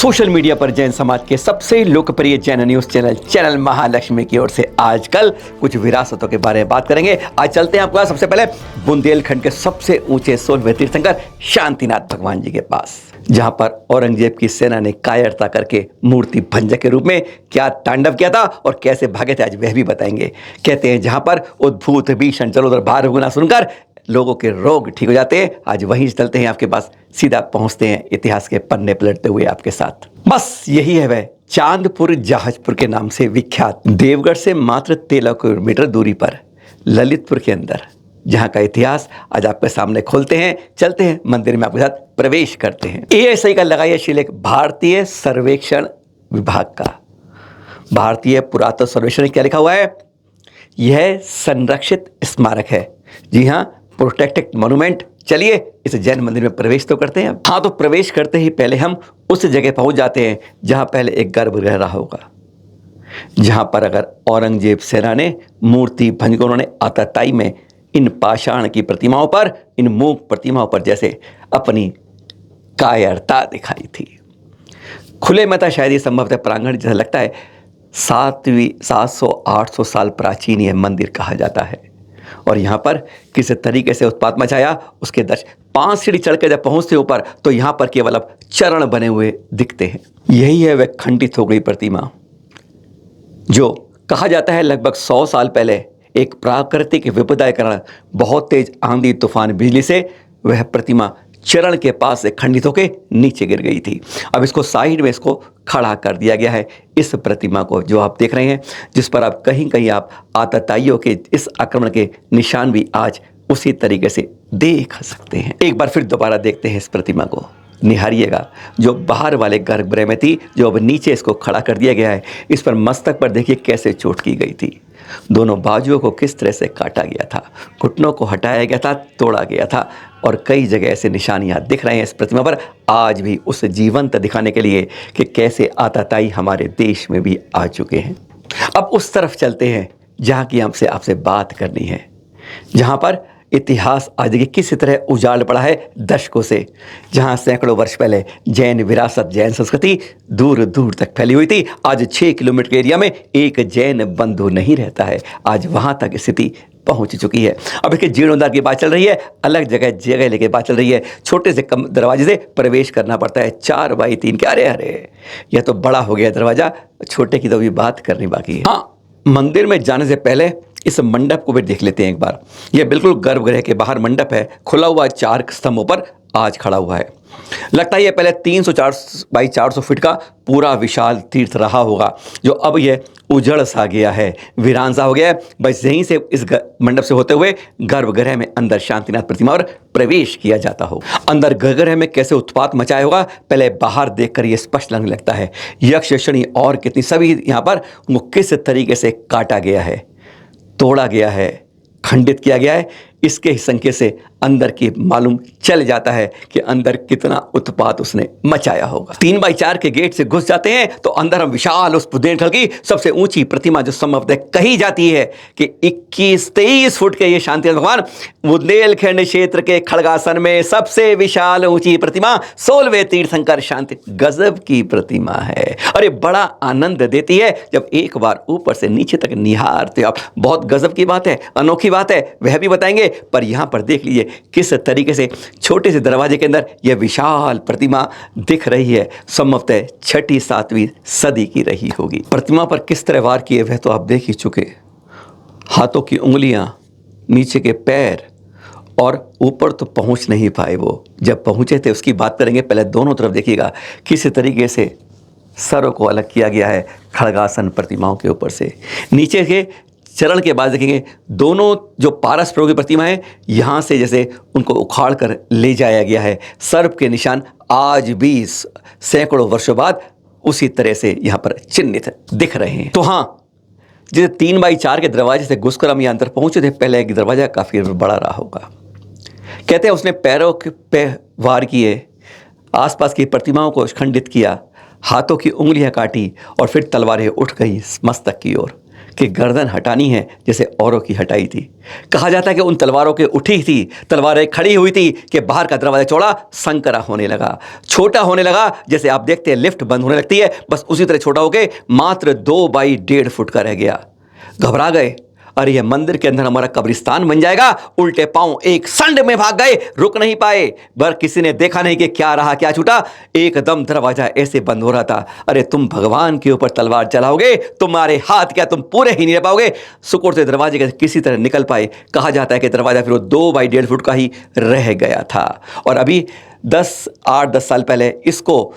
Social media पर जैन समाज के सबसे लोकप्रिय जैन न्यूज चैनल महालक्ष्मी की ओर से आजकल कुछ विरासतों के बारे में बात करेंगे। आज चलते हैं आपको सबसे पहले बुंदेलखंड के सबसे ऊंचे 16वें तीर्थंकर शांतिनाथ भगवान जी के पास, जहां पर औरंगजेब की सेना ने कायरता करके मूर्ति भंजक के रूप में क्या तांडव किया था और कैसे भागे थे, आज वह भी बताएंगे। कहते हैं जहां पर उद्भूत भीषण जलोदर भार गुना सुनकर लोगों के रोग ठीक हो जाते हैं। आज वहीं चलते हैं आपके पास, सीधा पहुंचते हैं इतिहास के पन्ने पलटते हुए आपके साथ। बस यही है वह चांदपुर जहाजपुर के नाम से विख्यात, देवगढ़ से मात्र 13 किलोमीटर दूरी पर ललितपुर के अंदर, जहां का इतिहास आज आपके सामने खोलते हैं। चलते हैं मंदिर में, आपके साथ प्रवेश करते हैं। ASI का लगाइए शिलालेख भारतीय सर्वेक्षण विभाग का। भारतीय पुरातत्व सर्वेक्षण क्या लिखा हुआ है? यह संरक्षित स्मारक है। जी हाँ, प्रोटेक्टेड मॉन्यूमेंट। चलिए इस जैन मंदिर में प्रवेश तो करते हैं। हाँ, तो प्रवेश करते ही पहले हम उस जगह पहुंच जाते हैं जहां पहले एक गर्भगृह रहा होगा, जहां पर अगर औरंगजेब सेना ने मूर्ति भंज, उन्होंने आतताई में इन पाषाण की प्रतिमाओं पर, इन मूक प्रतिमाओं पर जैसे अपनी कायरता दिखाई थी। खुले में था शायद ये संभवतः प्रांगण जैसा लगता है। 700-800 साल प्राचीन यह मंदिर कहा जाता है। और यहाँ पर किस तरीके से उत्पात मचाया उसके दर्शन, 5 सीढ़ी चढ़ के जब पहुँचते ऊपर तो यहाँ पर केवल अब चरण बने हुए दिखते हैं। यही है वह खंडित हो गई प्रतिमा, जो कहा जाता है लगभग 100 साल पहले एक प्राकृतिक विपदा के कारण, बहुत तेज आंधी तूफान बिजली से वह प्रतिमा चरण के पास से खंडित होकर नीचे गिर गई थी। अब इसको साइड में इसको खड़ा कर दिया गया है, इस प्रतिमा को जो आप देख रहे हैं, जिस पर आप कहीं कहीं आप आतताइयों के इस आक्रमण के निशान भी आज उसी तरीके से देख सकते हैं। एक बार फिर दोबारा देखते हैं इस प्रतिमा को, निहारिएगा, जो बाहर वाले गर्भगृह में थी, जो अब नीचे इसको खड़ा कर दिया गया है। इस पर मस्तक पर देखिए कैसे चोट की गई थी, दोनों बाजुओं को किस तरह से काटा गया था, घुटनों को हटाया गया था, तोड़ा गया था, और कई जगह ऐसे निशानियां दिख रहे हैं इस प्रतिमा पर आज भी, उस जीवंत दिखाने के लिए कि कैसे आतताई हमारे देश में भी आ चुके हैं। अब उस तरफ चलते हैं जहाँ की हमसे आपसे बात करनी है, जहाँ पर इतिहास आज देखिए किस तरह उजाड़ पड़ा है दशकों से, जहां सैकड़ों वर्ष पहले जैन विरासत, जैन संस्कृति दूर दूर तक फैली हुई थी। आज 6 किलोमीटर के एरिया में एक जैन बंधु नहीं रहता है। आज वहां तक स्थिति पहुंच चुकी है। अब इसके जीर्णोद्धार की बात चल रही है, अलग जगह जगह लेके बात चल रही है। छोटे से कम दरवाजे से प्रवेश करना पड़ता है, 4x3 के। अरे यह तो बड़ा हो गया दरवाजा, छोटे की तो अभी बात करनी बाकी है। हाँ, मंदिर में जाने से पहले इस मंडप को भी देख लेते हैं एक बार। यह बिल्कुल गर्भगृह के बाहर मंडप है, खुला हुआ 4 स्तंभों पर आज खड़ा हुआ है। लगता है ये पहले 300-400 फीट का पूरा विशाल तीर्थ रहा होगा, जो अब यह उजड़ सा गया है, वीरान सा हो गया है। बस यहीं से इस मंडप से होते हुए गर्भगृह में अंदर शांतिनाथ प्रतिमा और प्रवेश किया जाता हो। अंदर गर्भगृह में कैसे उत्पात मचाया होगा पहले बाहर देखकर ये स्पष्ट लगने लगता है। यक्ष, शनि और कितनी सभी यहाँ पर उनको किस तरीके से काटा गया है, तोड़ा गया है, खंडित किया गया है, इसके संकेत से अंदर की मालूम चल जाता है कि अंदर कितना उत्पात उसने मचाया होगा। 3x4 के गेट से घुस जाते हैं तो अंदर हम विशाल उस बुंदेलखंड की सबसे ऊंची प्रतिमा, जो संभवतः कही जाती है कि 21-23 फुट के ये शांतिनाथ भगवान, बुंदेलखंड क्षेत्र के खड़गासन में सबसे विशाल ऊंची प्रतिमा 16वें तीर्थंकर शांति, गजब की प्रतिमा है। अरे बड़ा आनंद देती है जब एक बार ऊपर से नीचे तक निहारते आप। बहुत गजब की बात है, अनोखी बात है, वह भी बताएंगे। पर यहां पर देख लीजिए किस तरीके से छोटे से दरवाजे के अंदर यह विशाल प्रतिमा दिख रही है। संभवतः 6वीं-7वीं सदी की रही होगी। प्रतिमा पर किस तरह वार किए वह तो आप देख ही चुके, हाथों की उंगलियां, नीचे के पैर, और ऊपर तो पहुंच नहीं पाए। वो जब पहुंचे थे उसकी बात करेंगे। पहले दोनों तरफ देखिएगा किस तरीके से सरों को अलग किया गया है खड़गासन प्रतिमाओं के ऊपर से। नीचे के चरण के बाद देखेंगे दोनों जो पारस प्रभु की प्रतिमा है, यहाँ से जैसे उनको उखाड़ कर ले जाया गया है। सर्प के निशान आज भी सैकड़ों वर्षों बाद उसी तरह से यहाँ पर चिन्हित दिख रहे हैं। तो हाँ, जैसे 3x4 के दरवाजे से घुसकर हम यहाँ अंदर पहुँचे थे, पहले एक दरवाजा काफ़ी बड़ा रहा होगा। कहते हैं उसने पैरों के पे वार किए, आसपास की प्रतिमाओं को खंडित किया, हाथों की उंगलियां काटी और फिर तलवारें उठ गई मस्तक की ओर। कि गर्दन हटानी है जैसे औरों की हटाई थी। कहा जाता है कि उन तलवारों के उठी थी, तलवारें खड़ी हुई थी कि बाहर का दरवाजा चौड़ा संकरा होने लगा, छोटा होने लगा, जैसे आप देखते हैं लिफ्ट बंद होने लगती है, बस उसी तरह छोटा होके मात्र 2 बाई 1.5 फुट का रह गया। घबरा गए, अरे ये मंदिर के अंदर हमारा कब्रिस्तान बन जाएगा। उल्टे पांव एक संड में भाग गए, रुक नहीं पाए। पर किसी ने देखा नहीं कि क्या रहा क्या छूटा, एकदम दरवाजा ऐसे बंद हो रहा था। अरे तुम भगवान के ऊपर तलवार चलाओगे, तुम्हारे हाथ क्या तुम पूरे ही नहीं रह पाओगे। सुकुर से दरवाजे के किसी तरह निकल पाए। कहा जाता है कि दरवाजा फिर वो 2 बाई 1.5 फुट का ही रह गया था। और अभी 8-10 साल पहले इसको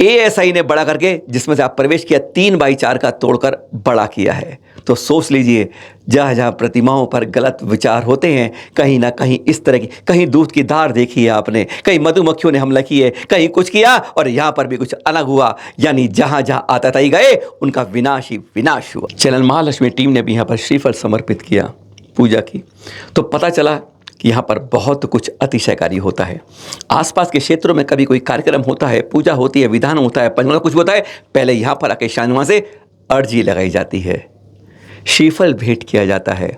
ASI ने बड़ा करके, जिसमें से आप प्रवेश किया, 3 बाई 4 का तोड़कर बड़ा किया है। तो सोच लीजिए, जहाँ जहाँ प्रतिमाओं पर गलत विचार होते हैं, कहीं ना कहीं इस तरह की, कहीं दूध की धार देखी है आपने, कहीं मधुमक्खियों ने हमला किए, कहीं कुछ किया, और यहाँ पर भी कुछ अलग हुआ। यानी जहाँ जहाँ आतताई गए उनका विनाश ही विनाश हुआ। चलन महालक्ष्मी टीम ने भी यहाँ पर श्रीफल समर्पित किया, पूजा की, तो पता चला कि यहाँ पर बहुत कुछ अतिशयकारी होता है। आसपास के क्षेत्रों में कभी कोई कार्यक्रम होता है, पूजा होती है, विधान होता है, पंचमला कुछ होता है, पहले यहाँ पर आके शानुमा से अर्जी लगाई जाती है, श्रीफल भेंट किया जाता है,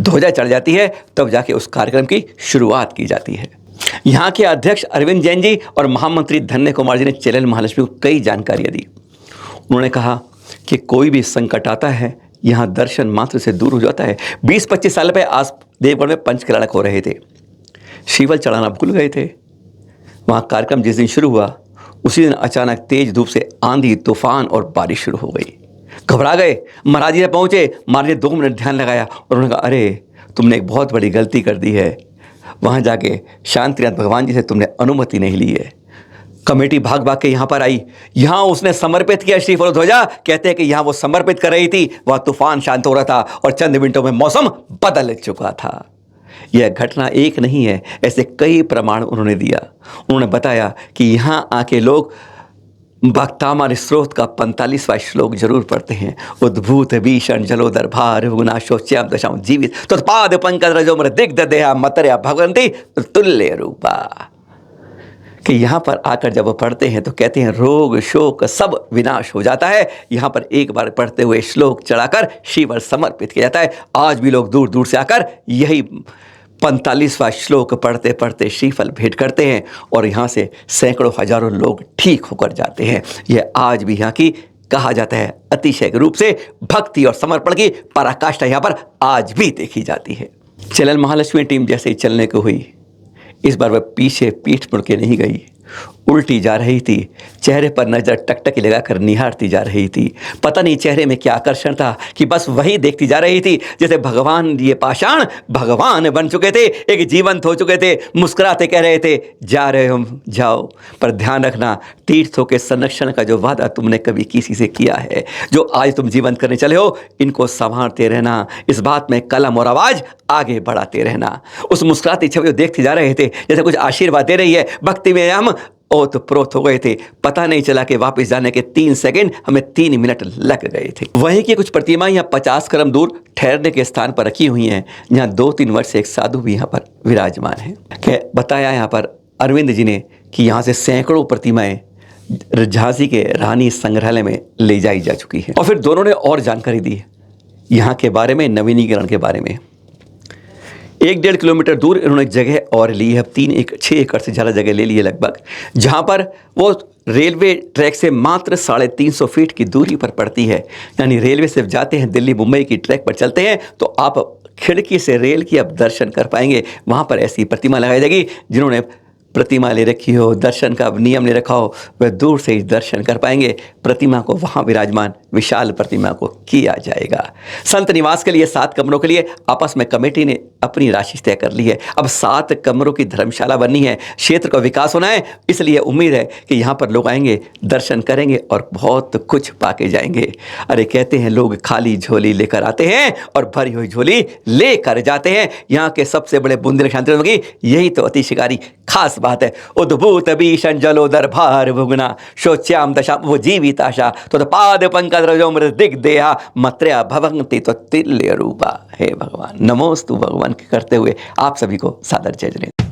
ध्वजा चढ़ जाती है, तब जाके उस कार्यक्रम की शुरुआत की जाती है। यहाँ के अध्यक्ष अरविंद जैन जी और महामंत्री धन्य कुमार जी ने चैनल महालक्ष्मी को कई जानकारियाँ दी। उन्होंने कहा कि कोई भी संकट आता है, यहाँ दर्शन मात्र से दूर हो जाता है। 20-25 साल पहले आज देवगढ़ में पंचकलाणक हो रहे थे, श्रीफल चढ़ाना भूल गए थे। वहाँ कार्यक्रम जिस दिन शुरू हुआ, उसी दिन अचानक तेज धूप से आंधी, तूफान और बारिश शुरू हो गई। घबरा गए, महाराज जी पहुँचे, महाराज ने 2 मिनट ध्यान लगाया और उन्होंने कहा, अरे तुमने एक बहुत बड़ी गलती कर दी है। वहाँ जाके शांतिनाथ भगवान जी से तुमने अनुमति नहीं ली है। कमेटी भाग भाग के यहाँ पर आई, यहाँ उसने समर्पित किया श्रीफल और ध्वजा। कहते हैं कि यहाँ वो समर्पित कर रही थी, वह तूफान शांत हो रहा था और चंद मिनटों में मौसम बदल चुका था। यह घटना एक नहीं है, ऐसे कई प्रमाण उन्होंने दिया। उन्होंने बताया कि यहाँ आके लोग भक्तामर स्रोत का 45वां श्लोक जरूर पढ़ते हैं, उद्भूत भीषण जलोदर भार गुणाशोच्याम दशाम जीवित तो पाद पंकज रजोमर दिग्ध देहा मतर्या भगवंती तुल्य रूपा। कि यहाँ पर आकर जब वो पढ़ते हैं तो कहते हैं रोग शोक सब विनाश हो जाता है। यहाँ पर एक बार पढ़ते हुए श्लोक चढ़ाकर श्रीफल समर्पित किया जाता है। आज भी लोग दूर दूर से आकर यही 45वां श्लोक पढ़ते पढ़ते श्रीफल भेंट करते हैं और यहाँ से सैकड़ों हजारों लोग ठीक होकर जाते हैं। यह आज भी यहाँ की कहा जाता है अतिशय रूप से भक्ति और समर्पण की पराकाष्ठा यहाँ पर आज भी देखी जाती है। चलन महालक्ष्मी टीम जैसे ही चलने को हुई, इस बार वह पीछे पीठ मुड़ के नहीं गई, उल्टी जा रही थी, चेहरे पर नजर टकटकी लगाकर निहारती जा रही थी। पता नहीं चेहरे में क्या आकर्षण था कि बस वही देखती जा रही थी, जैसे भगवान ये पाषाण भगवान बन चुके थे, एक जीवंत हो चुके थे, मुस्कुराते कह रहे थे जा रहे हो जाओ, पर ध्यान रखना तीर्थों के संरक्षण का जो वादा तुमने कभी किसी से किया है, जो आज तुम जीवंत करने चले हो, इनको संभालते रहना, इस बात में कलम और आवाज आगे बढ़ाते रहना। उस मुस्कुराती छवि को देखते जा रहे थे, जैसे कुछ आशीर्वाद दे रही है। भक्ति में हम ओत प्रोत हो गए थे, पता नहीं चला कि वापस जाने के 3 सेकंड हमें 3 मिनट लग गए थे। वहीं की कुछ प्रतिमाएं यहाँ 50 कदम दूर ठहरने के स्थान पर रखी हुई हैं, जहाँ 2-3 वर्ष से एक साधु भी यहाँ पर विराजमान है। बताया यहाँ पर अरविंद जी ने कि यहाँ से सैकड़ों प्रतिमाएं झांसी के रानी संग्रहालय में ले जाई जा चुकी है। और फिर दोनों ने और जानकारी दी यहाँ के बारे में, नवीनीकरण के बारे में। 1-1.5 किलोमीटर दूर इन्होंने जगह और ली है, 6 एकड़ से ज़्यादा जगह ले ली है लगभग, जहाँ पर वो रेलवे ट्रैक से मात्र 350 फीट की दूरी पर पड़ती है। यानी रेलवे से जाते हैं दिल्ली मुंबई की ट्रैक पर चलते हैं तो आप खिड़की से रेल की अब दर्शन कर पाएंगे। वहाँ पर ऐसी प्रतिमा लगाई जाएगी, जिन्होंने प्रतिमा ले रखी हो, दर्शन का नियम ले रखा हो, वह दूर से ही दर्शन कर पाएंगे। प्रतिमा को वहाँ विराजमान विशाल प्रतिमा को किया जाएगा। संत निवास के लिए 7 कमरों के लिए आपस में कमेटी ने अपनी राशि तय कर ली है। अब 7 कमरों की धर्मशाला बननी है, क्षेत्र का विकास होना है, इसलिए उम्मीद है कि यहाँ पर लोग आएंगे, दर्शन करेंगे और बहुत कुछ पाके जाएंगे। अरे कहते हैं लोग खाली झोली लेकर आते हैं और भरी हुई झोली लेकर जाते हैं। यहाँ के सबसे बड़े बुंदेलखंड शांतिनाथ की यही तो अति शिकारी खास बात है। उद्भूत भीषण जलोदर भार भुगना शोच्याम दशा वो जीवित आशा तो पाद पंकज रजोमृत दिग देहा मत्र्या भवंति तो तिल्य रूपा। हे भगवान, नमोस्तु भगवान के करते हुए आप सभी को सादर जय जय।